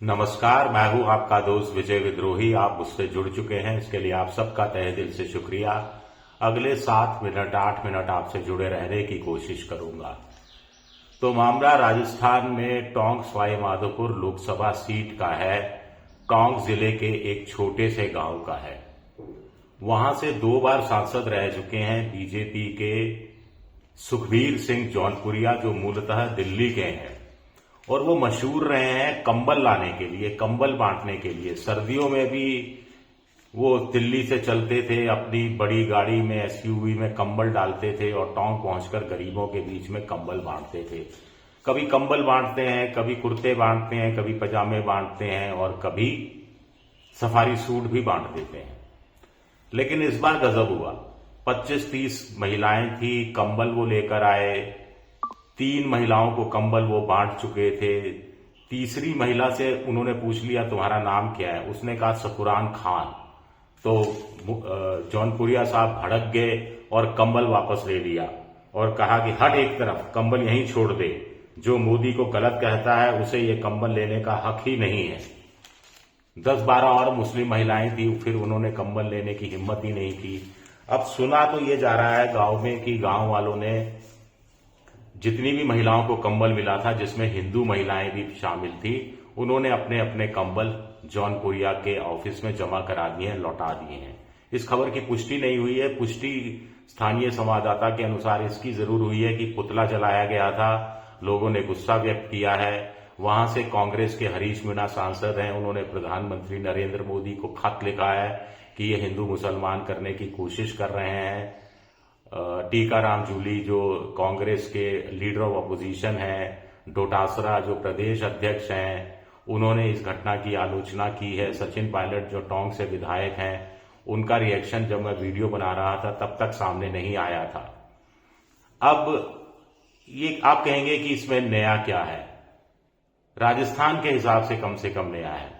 नमस्कार, मैं हूं आपका दोस्त विजय विद्रोही। आप मुझसे जुड़ चुके हैं, इसके लिए आप सबका तहे दिल से शुक्रिया। अगले 7 मिनट 8 मिनट आपसे जुड़े रहने की कोशिश करूंगा। तो मामला राजस्थान में टोंक सवाई माधोपुर लोकसभा सीट का है। टोंक जिले के एक छोटे से गांव का है। वहां से 2 बार सांसद रह चुके हैं बीजेपी के सुखबीर सिंह जौनपुरिया, जो मूलतः दिल्ली के हैं, और वो मशहूर रहे हैं कंबल लाने के लिए, कंबल बांटने के लिए। सर्दियों में भी वो दिल्ली से चलते थे, अपनी बड़ी गाड़ी में एसयूवी में कंबल डालते थे और टोंक पहुंचकर गरीबों के बीच में कंबल बांटते थे। कभी कंबल बांटते हैं, कभी कुर्ते बांटते हैं, कभी पजामे बांटते हैं और कभी सफारी सूट भी बांट देते हैं। लेकिन इस बार गजब हुआ। 25-30 महिलाएं थी, कंबल वो लेकर आए। 3 महिलाओं को कंबल वो बांट चुके थे। तीसरी महिला से उन्होंने पूछ लिया तुम्हारा नाम क्या है। उसने कहा सकुरान खान। तो जौनपुरिया साहब भड़क गए और कंबल वापस ले लिया और कहा कि हट एक तरफ, कंबल यहीं छोड़ दे। जो मोदी को गलत कहता है उसे ये कंबल लेने का हक ही नहीं है। 10-12 और मुस्लिम महिलाएं थी, फिर उन्होंने कंबल लेने की हिम्मत ही नहीं की। अब सुना तो ये जा रहा है गांव में कि गांव वालों ने जितनी भी महिलाओं को कंबल मिला था, जिसमें हिंदू महिलाएं भी शामिल थी, उन्होंने अपने अपने कंबल जौनपुरिया के ऑफिस में जमा करा दिए हैं, लौटा दिए हैं। इस खबर की पुष्टि नहीं हुई है। पुष्टि स्थानीय संवाददाता के अनुसार इसकी जरूर हुई है कि पुतला जलाया गया था, लोगों ने गुस्सा व्यक्त किया है। वहां से कांग्रेस के हरीश मीणा सांसद हैं, उन्होंने प्रधानमंत्री नरेंद्र मोदी को खत लिखा है कि ये हिंदू मुसलमान करने की कोशिश कर रहे हैं। टीकाराम जूली जो कांग्रेस के लीडर ऑफ अपोजिशन हैं, डोटासरा जो प्रदेश अध्यक्ष हैं, उन्होंने इस घटना की आलोचना की है। सचिन पायलट जो टोंक से विधायक हैं, उनका रिएक्शन जब मैं वीडियो बना रहा था तब तक सामने नहीं आया था। अब ये आप कहेंगे कि इसमें नया क्या है। राजस्थान के हिसाब से कम नया है।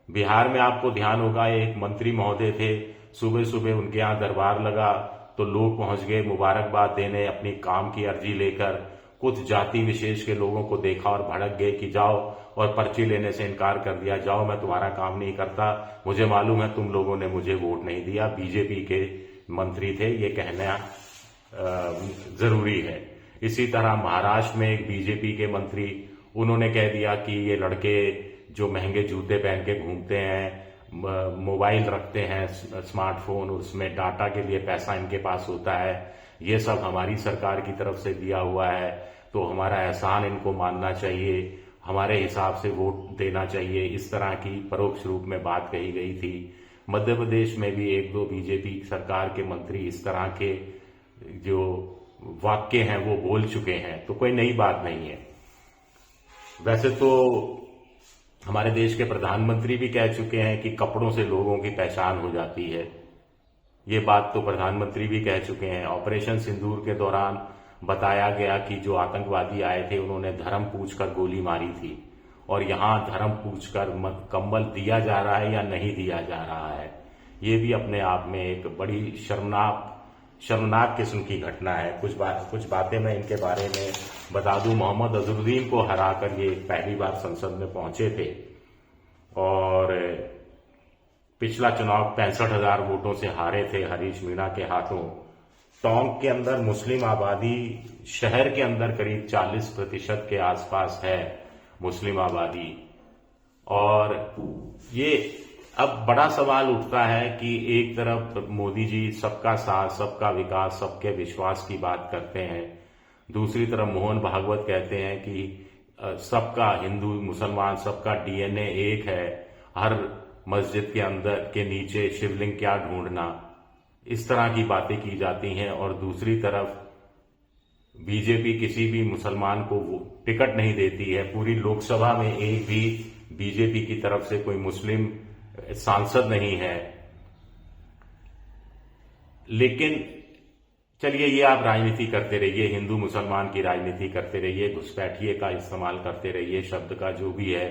बिहार में आपको ध्यान होगा, एक मंत्री महोदय थे, सुबह सुबह उनके यहां दरबार लगा तो लोग पहुंच गए मुबारकबाद देने, अपनी काम की अर्जी लेकर। कुछ जाति विशेष के लोगों को देखा और भड़क गए कि जाओ, और पर्ची लेने से इनकार कर दिया, जाओ मैं तुम्हारा काम नहीं करता, मुझे मालूम है तुम लोगों ने मुझे वोट नहीं दिया। बीजेपी के मंत्री थे, ये कहना जरूरी है। इसी तरह महाराष्ट्र में एक बीजेपी के मंत्री, उन्होंने कह दिया कि ये लड़के जो महंगे जूते पहन के घूमते हैं, मोबाइल रखते हैं, स्मार्टफोन, उसमें डाटा के लिए पैसा इनके पास होता है, ये सब हमारी सरकार की तरफ से दिया हुआ है, तो हमारा एहसान इनको मानना चाहिए, हमारे हिसाब से वोट देना चाहिए। इस तरह की परोक्ष रूप में बात कही गई थी। मध्य प्रदेश में भी 1-2 बीजेपी सरकार के मंत्री इस तरह के जो वाक्य हैं वो बोल चुके हैं, तो कोई नई बात नहीं है। वैसे तो हमारे देश के प्रधानमंत्री भी कह चुके हैं कि कपड़ों से लोगों की पहचान हो जाती है। ये बात तो प्रधानमंत्री भी कह चुके हैं। ऑपरेशन सिंदूर के दौरान बताया गया कि जो आतंकवादी आए थे उन्होंने धर्म पूछकर गोली मारी थी, और यहां धर्म पूछकर कंबल दिया जा रहा है या नहीं दिया जा रहा है, ये भी अपने आप में एक बड़ी शर्मनाक किस्म की घटना है। कुछ बातें मैं इनके बारे में बता दूं। मोहम्मद अजहरुद्दीन को हराकर ये पहली बार संसद में पहुंचे थे, और पिछला चुनाव 65,000 वोटों से हारे थे हरीश मीणा के हाथों। टोंक के अंदर मुस्लिम आबादी, शहर के अंदर करीब 40% के आसपास है मुस्लिम आबादी, और ये अब बड़ा सवाल उठता है कि एक तरफ मोदी जी सबका साथ, सबका विकास, सबके विश्वास की बात करते हैं, दूसरी तरफ मोहन भागवत कहते हैं कि सबका, हिंदू मुसलमान सबका डीएनए एक है, हर मस्जिद के अंदर के नीचे शिवलिंग क्या ढूंढना, इस तरह की बातें की जाती हैं। और दूसरी तरफ बीजेपी किसी भी मुसलमान को टिकट नहीं देती है। पूरी लोकसभा में एक भी बीजेपी की तरफ से कोई मुस्लिम सांसद नहीं है। लेकिन चलिए, ये आप राजनीति करते रहिए, हिंदू मुसलमान की राजनीति करते रहिए, घुसपैठिए का इस्तेमाल करते रहिए, शब्द का जो भी है,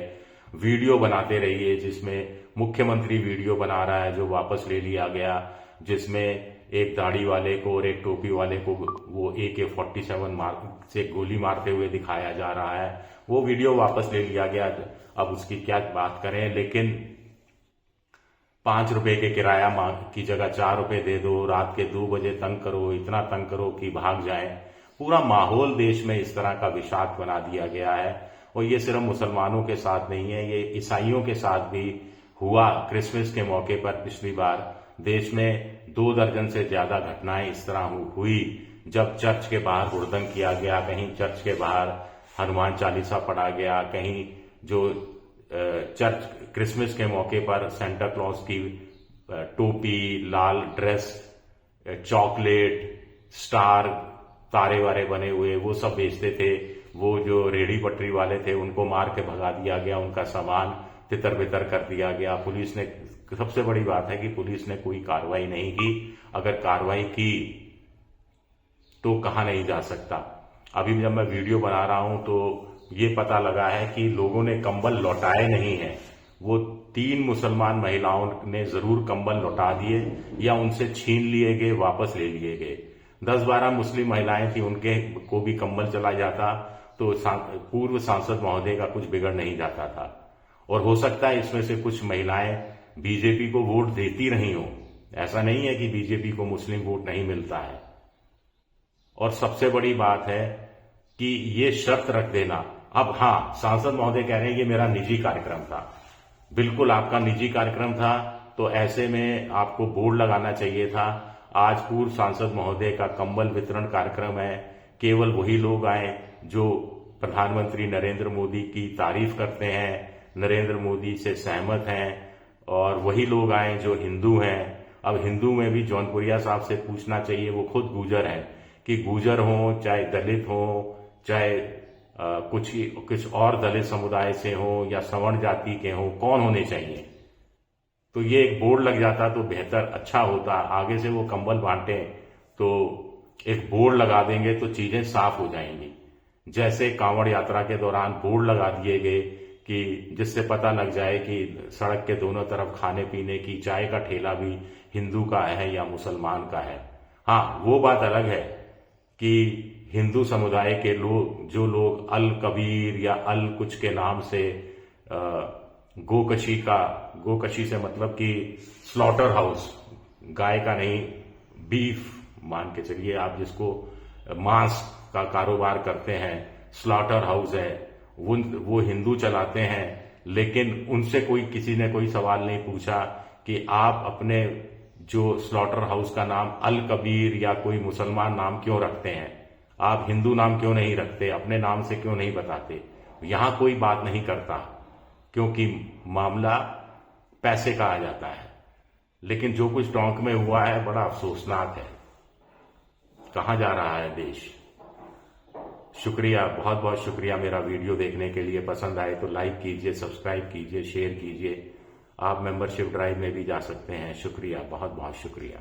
वीडियो बनाते रहिए जिसमें मुख्यमंत्री वीडियो बना रहा है जो वापस ले लिया गया, जिसमें एक दाढ़ी वाले को और एक टोपी वाले को वो AK-47 से गोली मारते हुए दिखाया जा रहा है। वो वीडियो वापस ले लिया गया, अब उसकी क्या बात करें। लेकिन 5 रुपए के किराया की जगह 4 रुपए दे दो, रात के 2 बजे तंग करो, इतना तंग करो कि भाग जाए। पूरा माहौल देश में इस तरह का विषाक्त बना दिया गया है। और ये सिर्फ मुसलमानों के साथ नहीं है, ये ईसाइयों के साथ भी हुआ। क्रिसमस के मौके पर पिछली बार देश में 2 दर्जन से ज्यादा घटनाएं इस तरह हुई, जब चर्च के बाहर हुड़दंग किया गया, कहीं चर्च के बाहर हनुमान चालीसा पढ़ा गया, कहीं जो चर्च क्रिसमस के मौके पर सेंटा क्लॉज की टोपी, लाल ड्रेस, चॉकलेट, स्टार, तारे वारे बने हुए वो सब बेचते थे। वो जो रेहड़ी पटरी वाले थे उनको मार के भगा दिया गया, उनका सामान तितर बितर कर दिया गया। पुलिस ने, सबसे बड़ी बात है कि पुलिस ने कोई कार्रवाई नहीं की। अगर कार्रवाई की तो कहा नहीं जा सकता। अभी जब मैं वीडियो बना रहा हूं तो ये पता लगा है कि लोगों ने कंबल लौटाए नहीं है। वो 3 मुसलमान महिलाओं ने जरूर कंबल लौटा दिए या उनसे छीन लिए गए, वापस ले लिए गए। 10-12 मुस्लिम महिलाएं थी, उनके को भी कंबल चला जाता तो पूर्व सांसद महोदय का कुछ बिगड़ नहीं जाता था। और हो सकता है इसमें से कुछ महिलाएं बीजेपी को वोट देती रही हो। ऐसा नहीं है कि बीजेपी को मुस्लिम वोट नहीं मिलता है। और सबसे बड़ी बात है कि ये शर्त रख देना। अब हाँ, सांसद महोदय कह रहे हैं ये मेरा निजी कार्यक्रम था। बिल्कुल आपका निजी कार्यक्रम था, तो ऐसे में आपको बोर्ड लगाना चाहिए था। आज पूर्व सांसद महोदय का कंबल वितरण कार्यक्रम है। केवल वही लोग आए जो प्रधानमंत्री नरेंद्र मोदी की तारीफ करते हैं, नरेंद्र मोदी से सहमत हैं, और वही लोग आए जो हिंदू हैं। अब हिंदू में भी जौनपुरिया साहब से पूछना चाहिए, वो खुद गुर्जर हैं, कि गुर्जर हो, चाहे दलित हो, चाहे कुछ और दलित समुदाय से हो या सवर्ण जाति के हो, कौन होने चाहिए। तो ये एक बोर्ड लग जाता तो बेहतर, अच्छा होता। आगे से वो कंबल बांटे तो एक बोर्ड लगा देंगे तो चीजें साफ हो जाएंगी। जैसे कांवड़ यात्रा के दौरान बोर्ड लगा दिए गए कि जिससे पता लग जाए कि सड़क के दोनों तरफ खाने पीने की, चाय का ठेला भी हिंदू का है या मुसलमान का है। हाँ, वो बात अलग है कि हिंदू समुदाय के लोग, जो लोग अल कबीर या अल कुछ के नाम से गोकशी से मतलब कि स्लॉटर हाउस, गाय का नहीं बीफ मान के चलिए आप, जिसको मांस का कारोबार करते हैं, स्लॉटर हाउस है, वो हिंदू चलाते हैं। लेकिन उनसे किसी ने कोई सवाल नहीं पूछा कि आप अपने जो स्लॉटर हाउस का नाम अल कबीर या कोई मुसलमान नाम क्यों रखते हैं, आप हिंदू नाम क्यों नहीं रखते, अपने नाम से क्यों नहीं बताते। यहां कोई बात नहीं करता क्योंकि मामला पैसे का आ जाता है। लेकिन जो कुछ टोंक में हुआ है बड़ा अफसोसनाक है। कहां जा रहा है देश। शुक्रिया, बहुत बहुत शुक्रिया मेरा वीडियो देखने के लिए। पसंद आए तो लाइक कीजिए, सब्सक्राइब कीजिए, शेयर कीजिए। आप मेंबरशिप ड्राइव में भी जा सकते हैं। शुक्रिया, बहुत बहुत शुक्रिया।